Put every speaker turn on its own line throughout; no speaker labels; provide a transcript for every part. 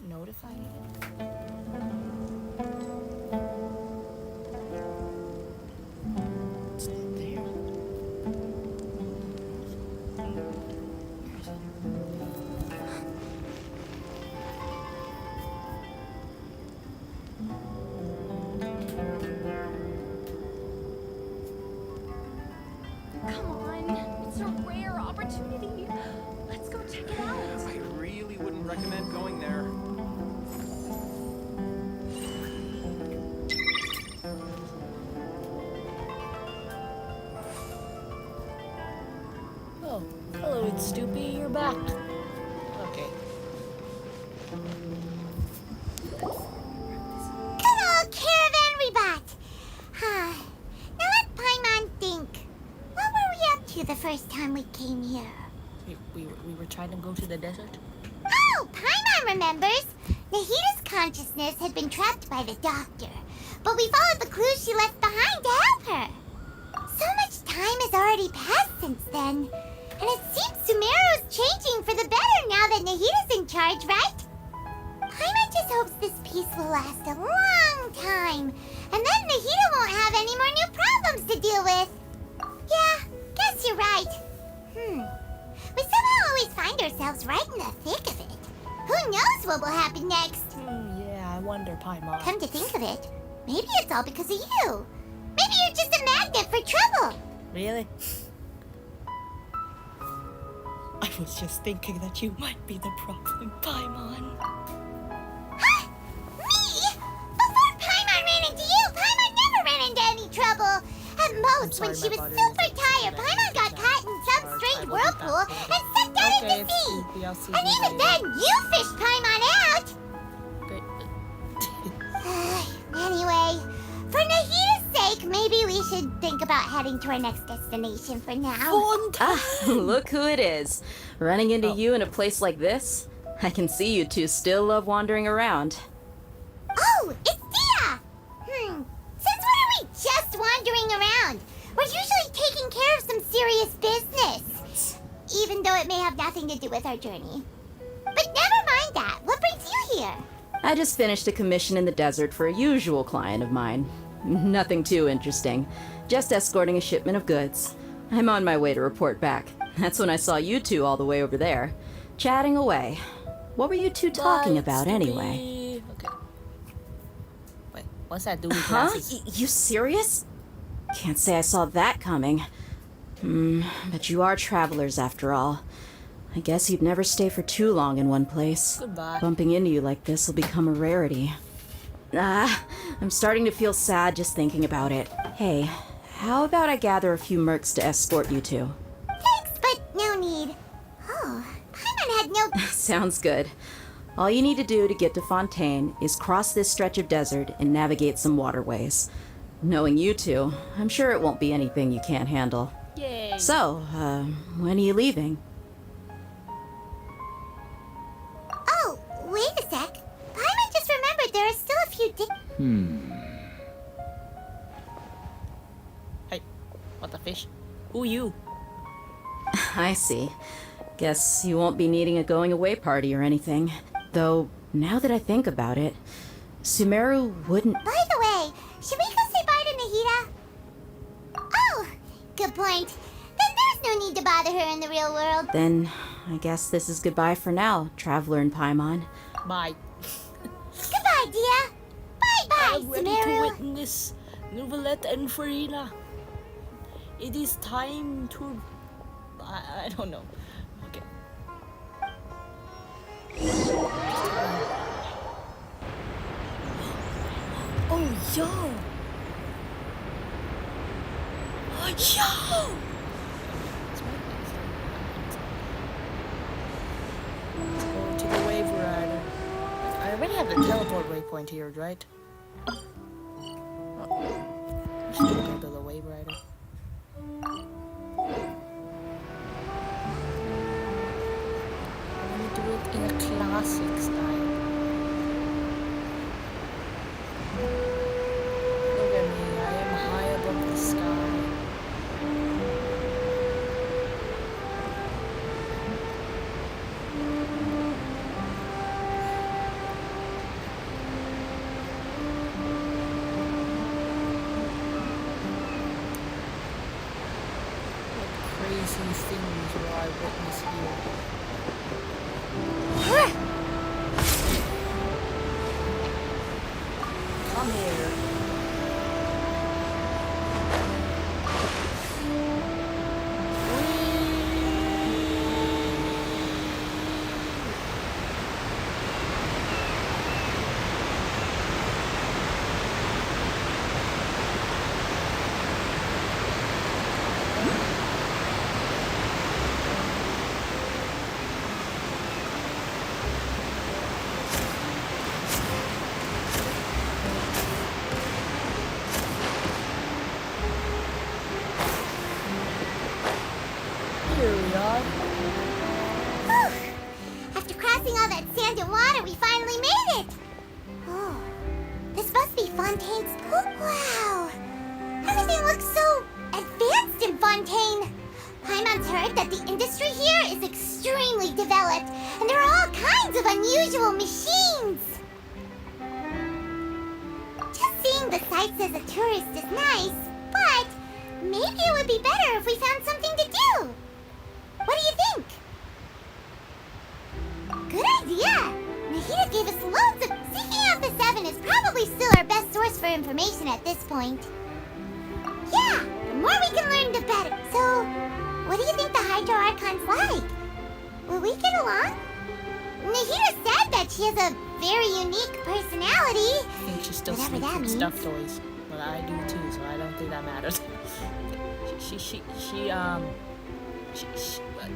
notifying it? It's not there. Where is it?
Come on, it's a rare opportunity. Let's go check it out.
I really wouldn't recommend going there.
Oh, hello, it's Stoopy. You're back. Okay.
Hello, Caravan Rebot! Now let Paimon think. What were we up to the first time we came here?
We were trying to go to the desert?
Oh, Paimon remembers! Nahita's consciousness had been trapped by the doctor, but we followed the clues she left behind to help her. So much time has already passed since then, and it seems Sumeru's changing for the better now that Nahita's in charge, right? Paimon just hopes this peace will last a long time, and then Nahita won't have any more new problems to deal with. Yeah, guess you're right. We somehow always find ourselves right in the thick of it. Who knows what will happen next?
Yeah, I wonder, Paimon.
Come to think of it, maybe it's all because of you. Maybe you're just a magnet for trouble.
Really? I was just thinking that you might be the problem, Paimon.
Huh? Me? Before Paimon ran into you, Paimon never ran into any trouble. At most,
sorry,
when she
my
was
body
super
is
tired, Paimon got caught in some strange whirlpool and sucked out into sea. And even then, you fished Paimon out. Anyway, for Nahita's sake, maybe we should think about heading to our next destination for now.
Look who it is. Running into you in a place like this? I can see you two still love wandering around.
Oh, it's Dia! Since when are we just wandering around? We're usually taking care of some serious business. Even though it may have nothing to do with our journey. But never mind that. What brings you here?
I just finished a commission in the desert for a usual client of mine. Nothing too interesting. Just escorting a shipment of goods. I'm on my way to report back. That's when I saw you two all the way over there, chatting away. What were you two talking about anyway?
Okay. Wait, what's that doing?
Huh? You serious? Can't say I saw that coming. But you are travelers after all. I guess you'd never stay for too long in one place.
Goodbye.
Bumping into you like this will become a rarity. I'm starting to feel sad just thinking about it. Hey, how about I gather a few mercs to escort you two?
Thanks, but no need. Oh, Paimon had no...
Sounds good. All you need to do to get to Fontaine is cross this stretch of desert and navigate some waterways. Knowing you two, I'm sure it won't be anything you can't handle.
Yay.
So, when are you leaving?
Oh, wait a sec. Paimon just remembered there are still a few
Hey, what the fish? Who you?
I see. Guess you won't be needing a going away party or anything. Though, now that I think about it, Sumeru wouldn't...
By the way, should we go say bye to Nahita? Oh, good point. Then there's no need to bother her in the real world.
Then, I guess this is goodbye for now, Traveler and Paimon.
Bye.
Goodbye, Dia. Bye-bye,
I'm ready to
Sumeru.
witness Novelette and Farina. It is time to... I don't know. Okay. Oh, yo! Oh, yo! Let's go to the wave rider. I already have the teleport waypoint here, right? Oh. Still gonna build a wave rider. I'm gonna do it in a classic style. Look at me, I am high above the sky. these things where I witness here. Come here. Here we are.
After crossing all that sand and water, we finally made it! Oh, this must be Fontaine's school. Wow! Everything looks so advanced in Fontaine. Paimon's heard that the industry here is extremely developed, and there are all kinds of unusual machines. Just seeing the sights as a tourist is nice, but maybe it would be better if we found something to do. What do you think? Good idea! Nahida gave us loads of... Seeking out the Seven is probably still our best source for information at this point. Yeah, the more we can learn, the better. So, what do you think the Hydro Archon's like? Will we get along? Nahida said that she has a very unique personality.
I think she still
Whatever
sleeps
that
with
means.
stuffed toys. But I do too, so I don't think that matters.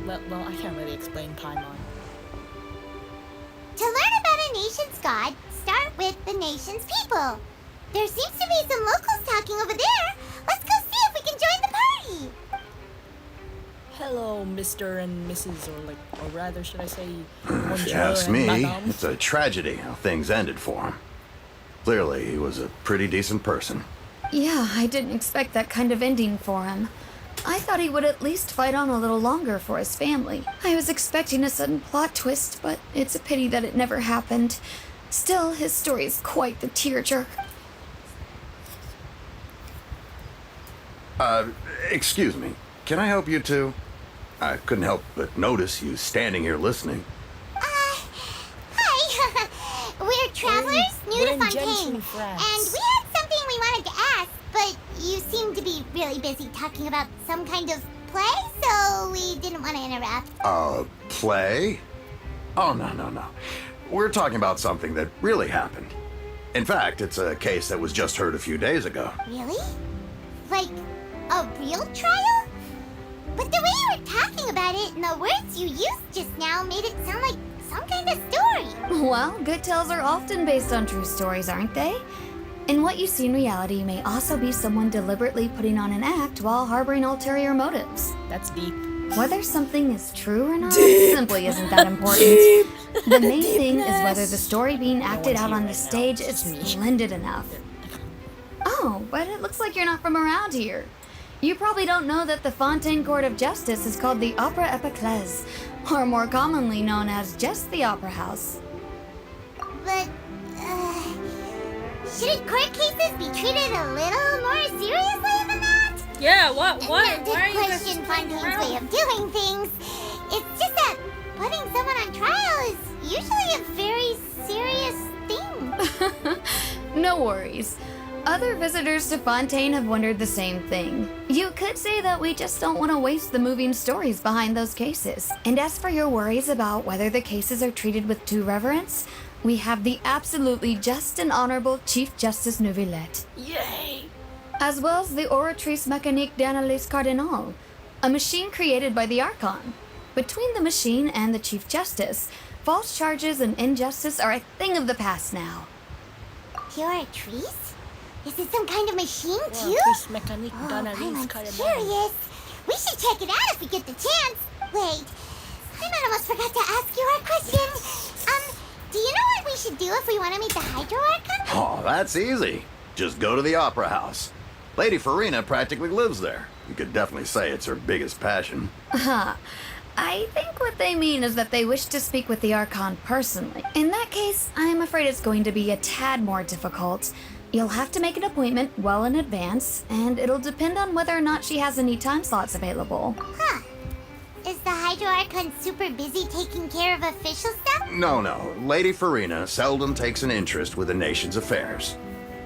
Well, I can't really explain Paimon.
To learn about a nation's god, start with the nation's people. There seems to be some locals talking over there. Let's go see if we can join the party.
Hello, Mr. and Mrs. or rather, should I say,
If you
bonjour
ask
and
me,
madame?
it's a tragedy how things ended for him. Clearly, he was a pretty decent person.
Yeah, I didn't expect that kind of ending for him. I thought he would at least fight on a little longer for his family. I was expecting a sudden plot twist, but it's a pity that it never happened. Still, his story is quite the tearjerker.
Excuse me. Can I help you two? I couldn't help but notice you standing here listening.
Hi. We're travelers new
we're
to
in
Fontaine.
Genshin, France.
And we had something we wanted to ask, but you seem to be really busy talking about some kind of play, so we didn't want to interrupt.
Play? Oh, no. We're talking about something that really happened. In fact, it's a case that was just heard a few days ago.
Really? Like, a real trial? But the way you were talking about it and the words you used just now made it sound like some kind of story.
Well, good tales are often based on true stories, aren't they? And what you see in reality may also be someone deliberately putting on an act while harboring ulterior motives.
That's deep.
Whether something is true or not simply isn't that important. The main thing is whether the story being acted out on the stage is splendid enough. Oh, but it looks like you're not from around here. You probably don't know that the Fontaine Court of Justice is called the Opera Epiclese, or more commonly known as just the Opera House.
But, shouldn't court cases be treated a little more seriously than that?
Yeah, what?
Not
Why
to
are you guys
question
screwing
Fontaine's
around?
way of doing things. It's just that putting someone on trial is usually a very serious thing.
No worries. Other visitors to Fontaine have wondered the same thing. You could say that we just don't want to waste the moving stories behind those cases. And as for your worries about whether the cases are treated with due reverence, we have the absolutely just and honorable Chief Justice Neuvillette,
Yay!
as well as the Oratrice Mécanique d'Analyse Cardinal, a machine created by the Archon. Between the machine and the Chief Justice, false charges and injustice are a thing of the past now.
Pure trees? Is it some kind of machine too?
Oratrice Mécanique
Oh,
d'Analyse
I'm
Cardinal.
curious. We should check it out if we get the chance. Wait, I almost forgot to ask you our question. Do you know what we should do if we want to meet the Hydro Archon?
Oh, that's easy. Just go to the Opera House. Lady Farina practically lives there. You could definitely say it's her biggest passion.
I think what they mean is that they wish to speak with the Archon personally. In that case, I'm afraid it's going to be a tad more difficult. You'll have to make an appointment well in advance, and it'll depend on whether or not she has any time slots available.
Huh. Is the Hydro Archon super busy taking care of official stuff?
No, no. Lady Farina seldom takes an interest with the nation's affairs.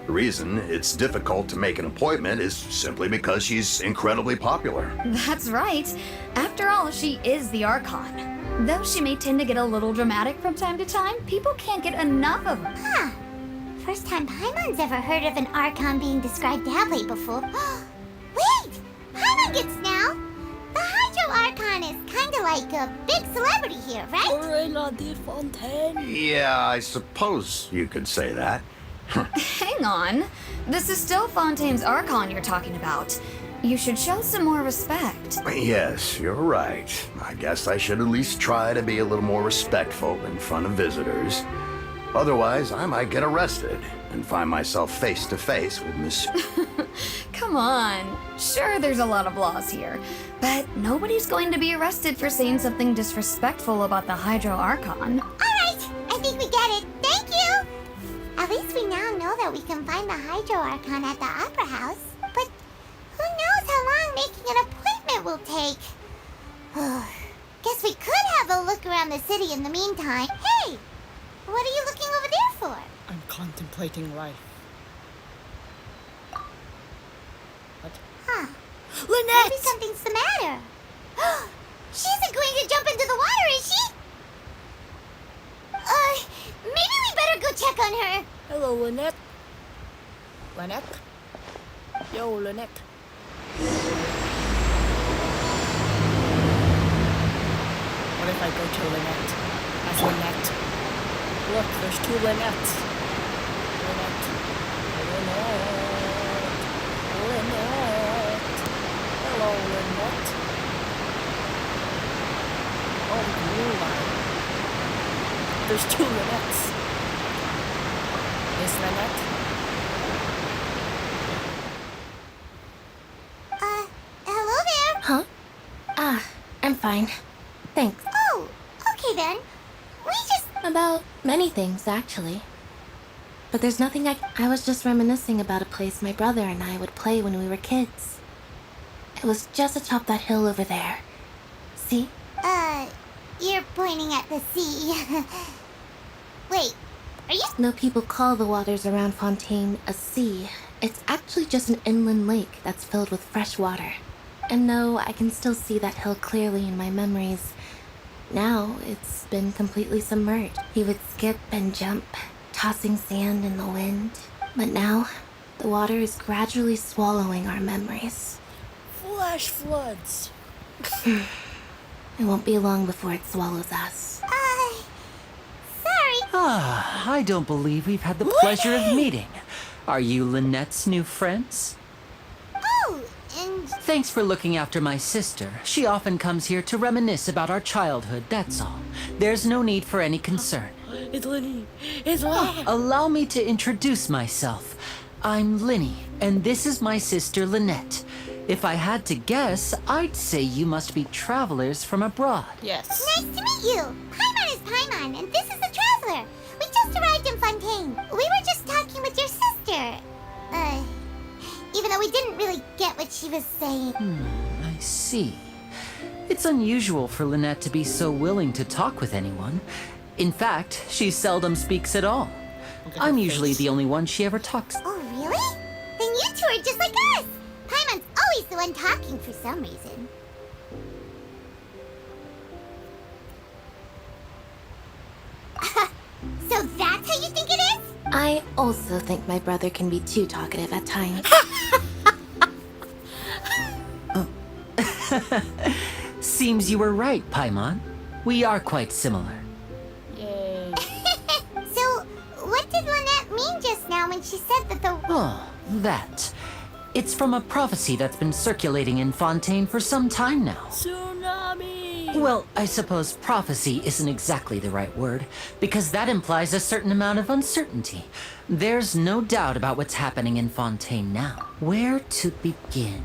The reason it's difficult to make an appointment is simply because she's incredibly popular.
That's right. After all, she is the Archon. Though she may tend to get a little dramatic from time to time, people can't get enough of her.
Huh. First time Paimon's ever heard of an Archon being described that way before. Wait! Paimon gets now! The Hydro Archon is kinda like a big celebrity here, right?
Farina de Fontaine.
Yeah, I suppose you could say that.
Hang on. This is still Fontaine's Archon you're talking about. You should show some more respect.
Yes, you're right. I guess I should at least try to be a little more respectful in front of visitors. Otherwise, I might get arrested and find myself face to face with Miss...
Come on. Sure, there's a lot of laws here, but nobody's going to be arrested for saying something disrespectful about the Hydro Archon.
Alright, I think we get it. Thank you! At least we now know that we can find the Hydro Archon at the Opera House. But who knows how long making an appointment will take? Guess we could have a look around the city in the meantime. Hey! What are you looking over there for?
I'm contemplating life. What?
Huh. Maybe
Lynette!
something's the matter. She isn't going to jump into the water, is she? Maybe we better go check on her.
Hello, Lynette. Lynette? Yo, Lynette. What if I go to Lynette? As Lynette. Look, there's two Lynettes. Lynette. Lynette. Lynette. Hello, Lynette. Oh, blue line. There's two Lynettes. Is Lynette?
Hello there.
Huh? I'm fine. Thanks.
Oh, okay then. We just...
About many things, actually. But there's nothing I was just reminiscing about a place my brother and I would play when we were kids. It was just atop that hill over there. See?
You're pointing at the sea. Wait, are you...
No people call the waters around Fontaine a sea. It's actually just an inland lake that's filled with fresh water. And no, I can still see that hill clearly in my memories. Now, it's been completely submerged. He would skip and jump, tossing sand in the wind. But now, the water is gradually swallowing our memories.
Flash floods.
It won't be long before it swallows us.
Sorry.
Ah, I don't believe we've had the pleasure of meeting. Are you Lynette's new friends?
Oh, and...
Thanks for looking after my sister. She often comes here to reminisce about our childhood, that's all. There's no need for any concern.
It's Linny. It's Linny.
Allow me to introduce myself. I'm Linny, and this is my sister Lynette. If I had to guess, I'd say you must be travelers from abroad.
Yes.
Nice to meet you. Paimon is Paimon, and this is the Traveler. We just arrived in Fontaine. We were just talking with your sister. Even though we didn't really get what she was saying.
I see. It's unusual for Lynette to be so willing to talk with anyone. In fact, she seldom speaks at all. I'm usually the only one she ever talks to.
Oh, really? Then you two are just like us. Paimon's always the one talking for some reason. So that's how you think it is?
I also think my brother can be too talkative at times.
Seems you were right, Paimon. We are quite similar.
Yay.
So, what did Lynette mean just now when she said that the...
Oh, that. It's from a prophecy that's been circulating in Fontaine for some time now.
Tsunami.
Well, I suppose prophecy isn't exactly the right word, because that implies a certain amount of uncertainty. There's no doubt about what's happening in Fontaine now. Where to begin?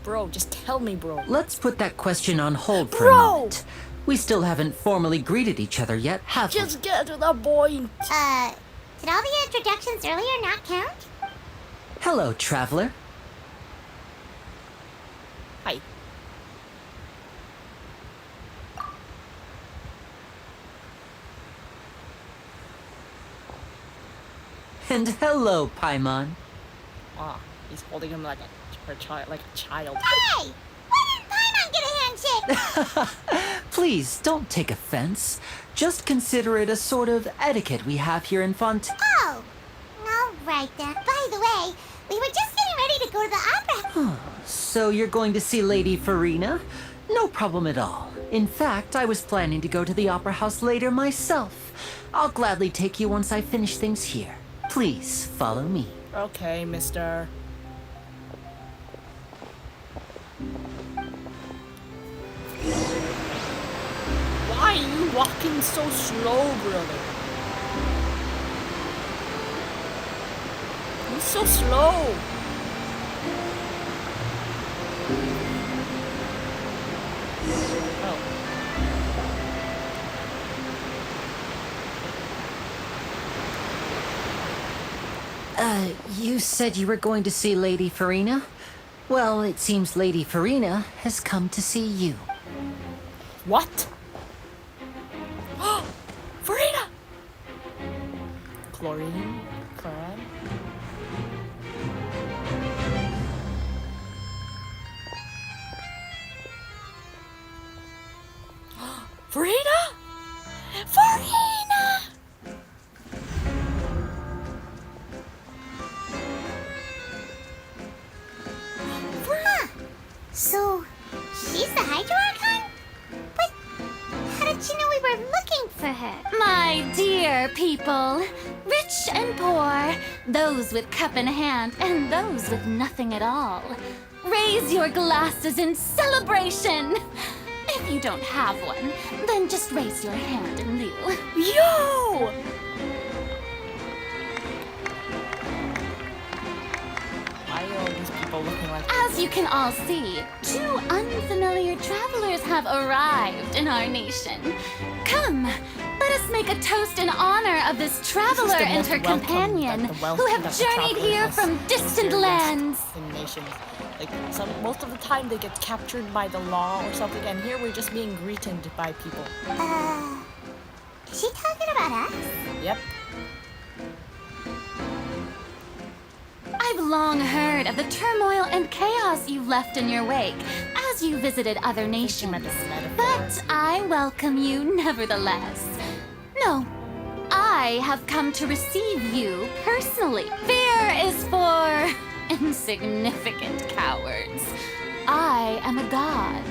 Bro, just tell me, bro.
Let's put that question on hold for
Bro!
a moment. We still haven't formally greeted each other yet, have we?
Just get to the point.
Did all the introductions earlier not count?
Hello, traveler.
Hi.
And hello, Paimon.
Ah, he's holding him like a child,
Hey! Why didn't Paimon get a handshake?
Please don't take offense. Just consider it a sort of etiquette we have here in Fontaine.
Oh, all right then. By the way, we were just getting ready to go to the opera.
So you're going to see Lady Farina? No problem at all. In fact, I was planning to go to the opera house later myself. I'll gladly take you once I finish things here. Please follow me.
Okay, mister. Why are you walking so slow, brother? You're so slow. Oh.
You said you were going to see Lady Farina? Well, it seems Lady Farina has come to see you.
What? Farina! Chlorine? Chlorine? Farina! Farina!
So, she's the Hydro Archon? But how did she know we were looking for her?
My dear people, rich and poor, those with cup in hand and those with nothing at all, raise your glasses in celebration. If you don't have one, then just raise your hand in lieu.
Yo! Why are all these people looking like
As you can all see, two unfamiliar travelers have arrived in our nation. Come, let us make a toast in honor of this traveler
the
and
most
her
welcome
companion
that the welcome
who have
that the
journeyed
traveler
here
has
from distant lands.
in nations? Like most of the time they get captured by the law or something, and here we're just being greeted by people.
Is she talking about us?
Yep.
I've long heard of the turmoil and chaos you left in your wake as you visited other nations. But I welcome you nevertheless. No, I have come to receive you personally. Fear is for insignificant cowards. I am a god,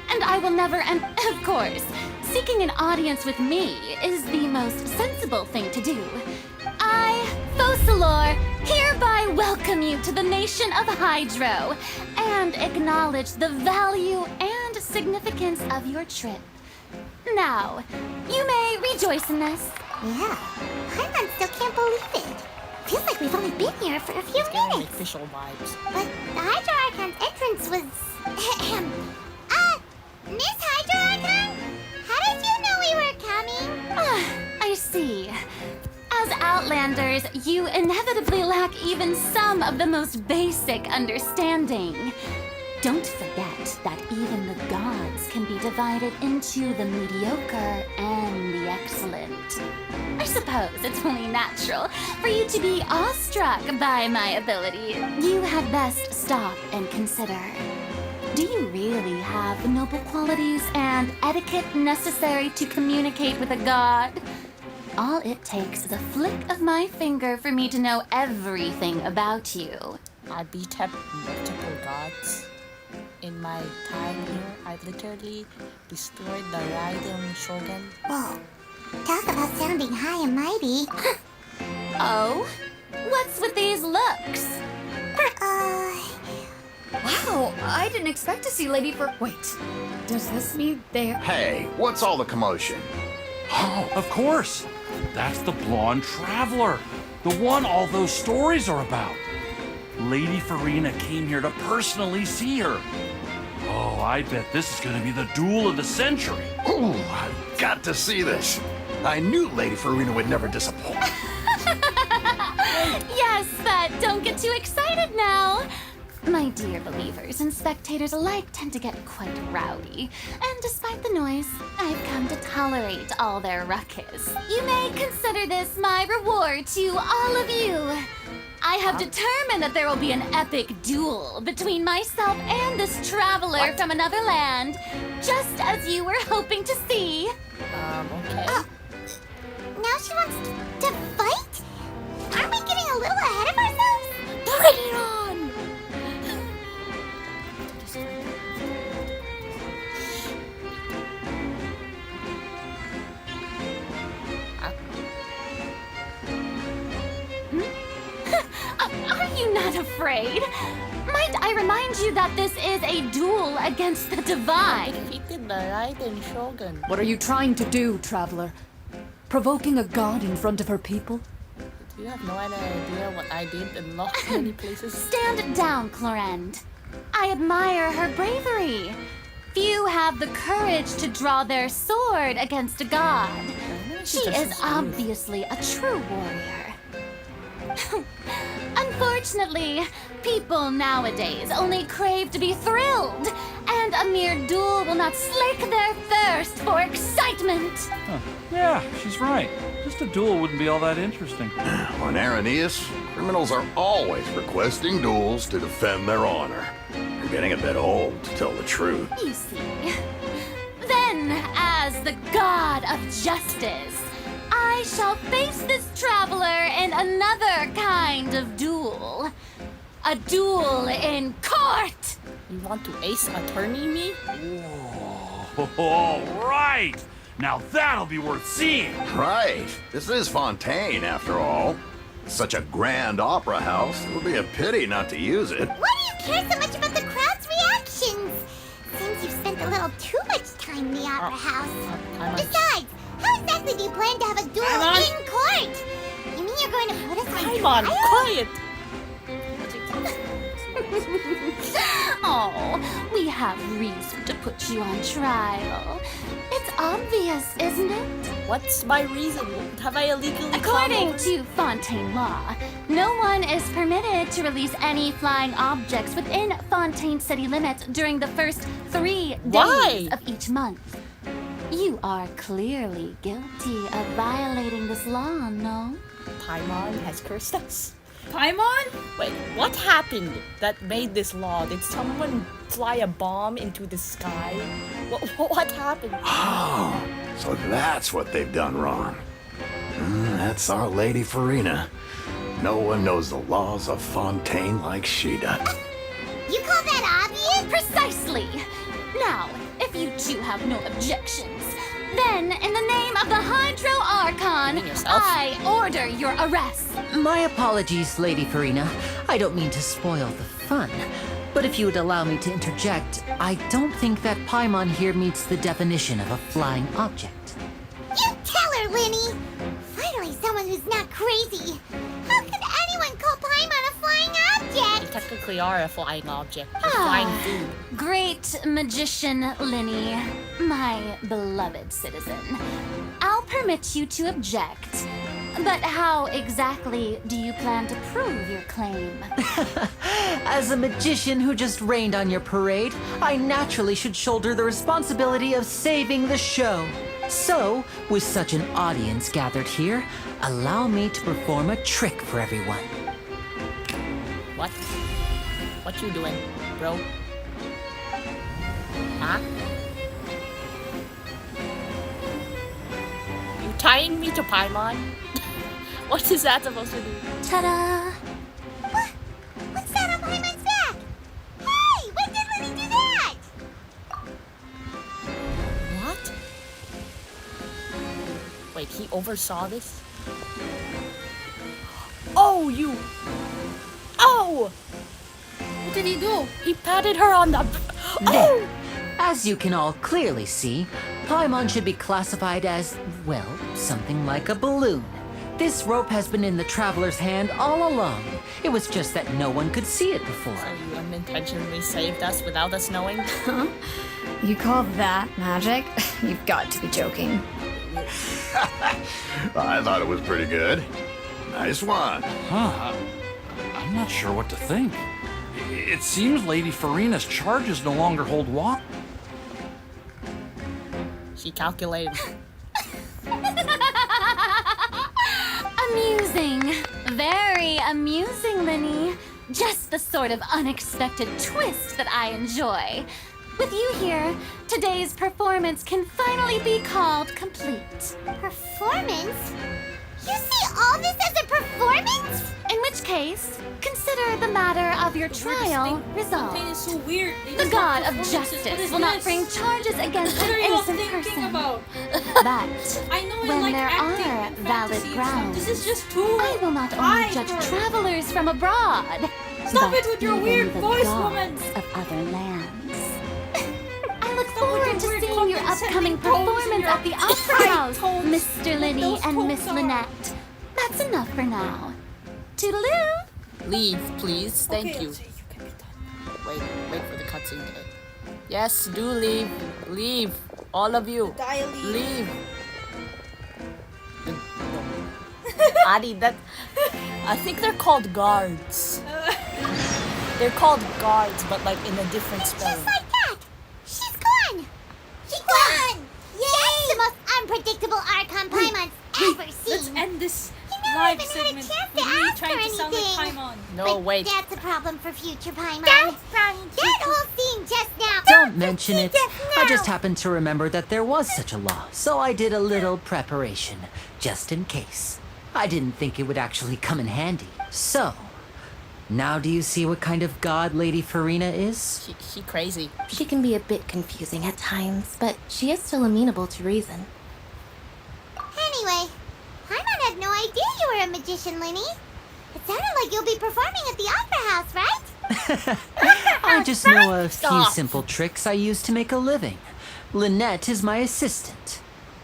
and I will never, and of course, seeking an audience with me is the most sensible thing to do. I, Focalor, hereby welcome you to the nation of Hydro and acknowledge the value and significance of your trip. Now, you may rejoice in this.
Yeah, Paimon still can't believe it. Feels like we've only been here for a few
It's giving me
minutes.
official vibes.
But the Hydro Archon's entrance was... Miss Hydro Archon? How did you know we were coming?
I see. As Outlanders, you inevitably lack even some of the most basic understanding. Don't forget that even the gods can be divided into the mediocre and the excellent. I suppose it's only natural for you to be awestruck by my ability. You had best stop and consider. Do you really have the noble qualities and etiquette necessary to communicate with a god? All it takes is a flick of my finger for me to know everything about you.
I beat up multiple gods. In my time here, I literally destroyed the Raiden Shogun.
Whoa, talk about sounding high and mighty.
Oh? What's with these looks?
Wow, I didn't expect to see Lady for. Wait, does this mean they're.
Hey, what's all the commotion?
Oh, of course. That's the blonde traveler. The one all those stories are about. Lady Farina came here to personally see her. Oh, I bet this is going to be the duel of the century.
Ooh, I've got to see this. I knew Lady Farina would never disappoint.
Yes, but don't get too excited now. My dear believers and spectators alike tend to get quite rowdy, and despite the noise, I've come to tolerate all their ruckus. You may consider this my reward to all of you. I have determined that there will be an epic duel between myself and this traveler from another land, just as you were hoping to see.
Okay.
Now she wants to fight? Aren't we getting a little ahead of ourselves?
Bring it on!
Are you not afraid? Might I remind you that this is a duel against the divine?
Defeated the Raiden Shogun.
What are you trying to do, traveler? Provoking a god in front of her people?
You have no idea what I did in many places.
Stand down, Clorend. I admire her bravery. Few have the courage to draw their sword against a god. She is obviously a true warrior. Unfortunately, people nowadays only crave to be thrilled, and a mere duel will not slake their thirst for excitement.
Huh. Yeah, she's right. Just a duel wouldn't be all that interesting.
On Araneus, criminals are always requesting duels to defend their honor. You're getting a bit old, to tell the truth.
You see. Then, as the god of justice, I shall face this traveler in another kind of duel. A duel in court!
You want to ace attorney me?
Whoa, all right! Now that'll be worth seeing!
Right. This is Fontaine, after all. Such a grand opera house, it would be a pity not to use it.
Why do you care so much about the crowd's reactions? Seems you've spent a little too much time in the opera house. Besides, how exactly do you plan to have a duel in court? You mean you're going to put us on trial?
Quiet!
Oh, we have reason to put you on trial. It's obvious, isn't it?
What's my reason? Have I illegally
According to Fontaine law, no one is permitted to release any flying objects within Fontaine city limits during the first 3 days of each month. You are clearly guilty of violating this law, no?
Paimon has cursed us. Paimon? Wait, what happened that made this law? Did someone fly a bomb into the sky? What happened?
Oh, so that's what they've done wrong. That's our Lady Farina. No one knows the laws of Fontaine like she does.
You call that obvious?
Precisely! Now, if you two have no objections, then, in the name of the Hydro Archon, I order your arrest.
My apologies, Lady Farina. I don't mean to spoil the fun. But if you would allow me to interject, I don't think that Paimon here meets the definition of a flying object.
You tell her, Linny! Finally someone who's not crazy. How could anyone call Paimon a flying
You
object?
technically are a flying object. You're flying food.
Great magician Linny, my beloved citizen. I'll permit you to object. But how exactly do you plan to prove your claim?
As a magician who just rained on your parade, I naturally should shoulder the responsibility of saving the show. So, with such an audience gathered here, allow me to perform a trick for everyone.
What? What you doing, bro? Huh? You tying me to Paimon? What is that supposed to do?
Ta-da!
What's that on Paimon's back? Hey, when did Linny do that?
What? Wait, he oversaw this? Oh, you! Oh! What did he do? He patted her on the...
There. As you can all clearly see, Paimon should be classified as, well, something like a balloon. This rope has been in the traveler's hand all along. It was just that no one could see it before.
So you unintentionally saved us without us knowing?
Huh? You call that magic? You've got to be joking.
I thought it was pretty good. Nice one.
Huh. I'm not sure what to think. It seems Lady Farina's charges no longer hold water.
She calculated.
Amusing. Very amusing, Linny. Just the sort of unexpected twist that I enjoy. With you here, today's performance can finally be called complete.
Performance? You see all this as a performance?
In which case, consider the matter of your trial resolved.
Fontaine is so weird. They
The
just
God
have
of
performances. What
justice
is
will not
this?
bring charges against
What
an
are y'all
innocent
thinking
person.
about?
But
I know I
when
like
there
acting
are
and
valid
fantasy and stuff.
grounds,
This is just too
I will not only
high
judge
for-
travelers from abroad,
Stop
but
it with your
even
weird
the
voice,
gods
woman.
of other lands. I look
Stop with
forward
your
to
weird
seeing your
condescending
upcoming
tones and
performance
your
at the Opera
high
House,
tones.
Mr.
What
Linny
those
and
tones
Miss
are.
Lynette. That's enough for now. Toodaloo!
Leave, please. Thank
Okay,
you.
Elsie, you can be done.
Wait for the cutscene. Yes, do leave. Leave. All of you. Leave. Adi, that... I think they're called guards. They're called guards, but like in a different spelling.
Just like that! She's gone! She's gone! Yay! That's the most unpredictable Archon Paimon's ever
Let's
seen!
end this
You never
live
even had a
segment.
chance to
with me
ask
trying
her
to sound like
anything.
Paimon.
No, wait.
That's a problem for future Paimon. That's problem. That whole scene just now.
Don't mention it.
Just
I
now.
just happened to remember that there was such a law, so I did a little preparation, just in case. I didn't think it would actually come in handy. So, now do you see what kind of god Lady Farina is?
She crazy.
She can be a bit confusing at times, but she is still amenable to reason.
Anyway, Paimon had no idea you were a magician, Linny. It sounded like you'll be performing at the Opera House, right?
I just know a few
Stop.
simple tricks I use to make a living. Lynette is my assistant.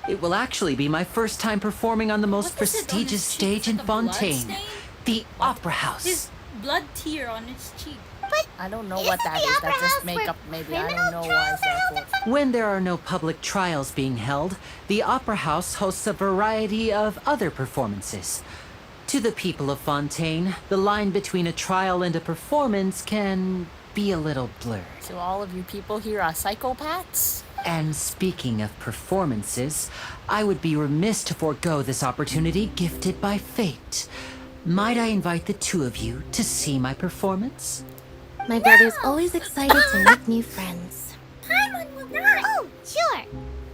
It will actually be my first time performing on the most
What is it on
prestigious
his cheek?
stage
Is
in
it a blood
Fontaine,
stain?
the Opera House.
His blood tear on his cheek.
But
I don't know
isn't
what that
the
is.
Opera
That's just
House where
makeup, maybe. I
criminal
don't know why
trials
is
are
that
held
for.
When there are no public trials being held, the Opera House hosts a variety of other performances. To the people of Fontaine, the line between a trial and a performance can be a little blurred.
So all of you people here are psychopaths?
And speaking of performances, I would be remiss to forego this opportunity gifted by fate. Might I invite the two of you to see my performance?
My brother's always excited to make new friends.
Paimon will not. Oh, sure.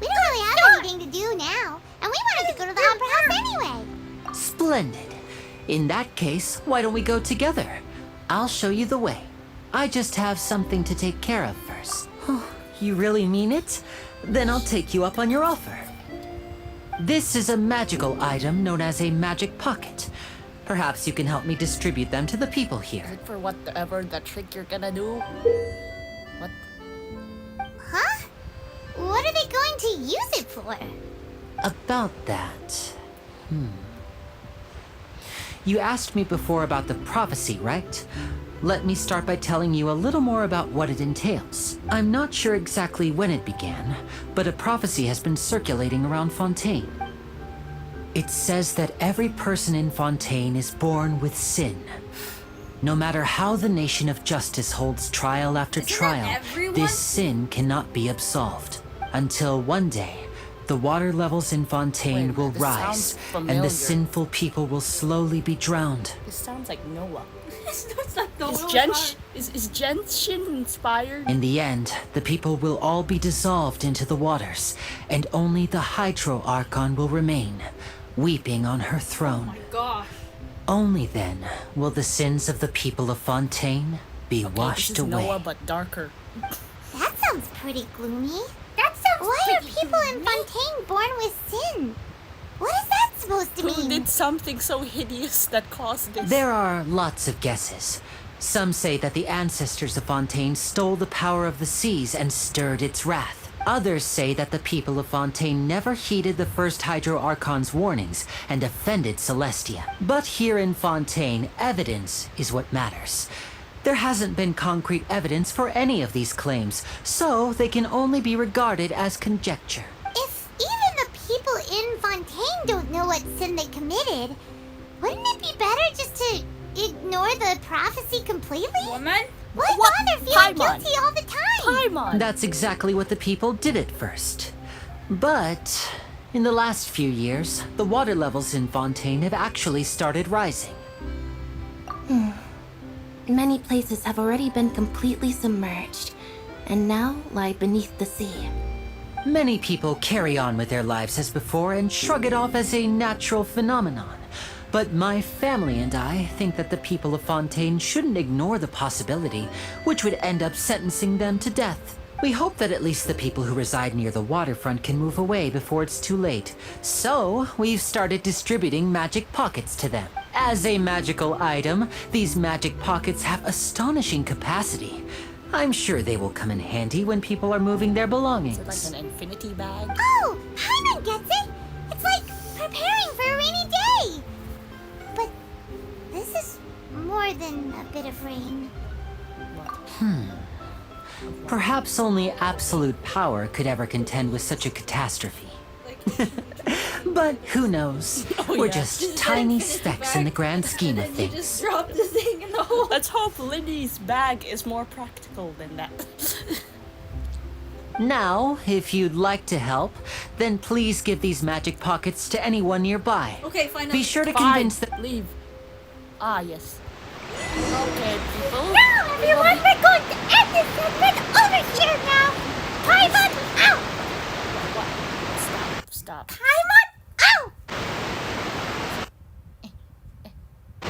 We don't really have anything to do now, and we wanted to go to the Opera House anyway.
Splendid. In that case, why don't we go together? I'll show you the way. I just have something to take care of first. Oh, you really mean it? Then I'll take you up on your offer. This is a magical item known as a magic pocket. Perhaps you can help me distribute them to the people
Is
here.
it for whatever the trick you're gonna do? What?
Huh? What are they going to use it for?
About that. You asked me before about the prophecy, right? Let me start by telling you a little more about what it entails. I'm not sure exactly when it began, but a prophecy has been circulating around Fontaine. It says that every person in Fontaine is born with sin. No matter how the nation of justice holds trial after
Isn't that
trial,
everyone?
this sin cannot be absolved. Until one day, the water levels in Fontaine
Wait,
will
this
rise,
sounds
and
familiar.
the sinful people will slowly be drowned.
This sounds like Noah.
It's like the
Is
Noah's
Genshin,
Ark.
is Genshin inspired?
In the end, the people will all be dissolved into the waters, and only the Hydro Archon will remain, weeping on her
Oh
throne.
my gosh.
Only then will the sins of the people of Fontaine be
Okay,
washed
this is
away.
Noah, but darker.
That sounds pretty gloomy. That sounds Why are people in Fontaine born with sin? What is that supposed to
Who
mean?
did something so hideous that caused this?
There are lots of guesses. Some say that the ancestors of Fontaine stole the power of the seas and stirred its wrath. Others say that the people of Fontaine never heeded the first Hydro Archon's warnings and offended Celestia. But here in Fontaine, evidence is what matters. There hasn't been concrete evidence for any of these claims, so they can only be regarded as conjecture.
If even the people in Fontaine don't know what sin they committed, wouldn't it be better just to ignore the prophecy completely?
Woman?
Why
What?
bother feeling
Paimon.
guilty all the time?
Paimon!
That's exactly what the people did at first. But in the last few years, the water levels in Fontaine have actually started rising.
Many places have already been completely submerged, and now lie beneath the sea.
Many people carry on with their lives as before and shrug it off as a natural phenomenon. But my family and I think that the people of Fontaine shouldn't ignore the possibility, which would end up sentencing them to death. We hope that at least the people who reside near the waterfront can move away before it's too late. So, we've started distributing magic pockets to them. As a magical item, these magic pockets have astonishing capacity. I'm sure they will come in handy when people are moving their belongings.
Is it like an infinity bag?
Oh, Paimon gets it! It's like preparing for a rainy day! But this is more than a bit of rain.
Perhaps only absolute power could ever contend with such a catastrophe. But who knows? We're just tiny specks in the grand scheme of
You
things.
just dropped the thing in the hole.
Let's hope Lindy's bag is more practical than that.
Now, if you'd like to help, then please give these magic pockets to anyone nearby.
Okay, fine.
Be sure to
Fine,
convince them.
leave. Ah, yes. Okay, people.
Now, everyone, we're going to end this segment over here now! Paimon out!
Stop.
Paimon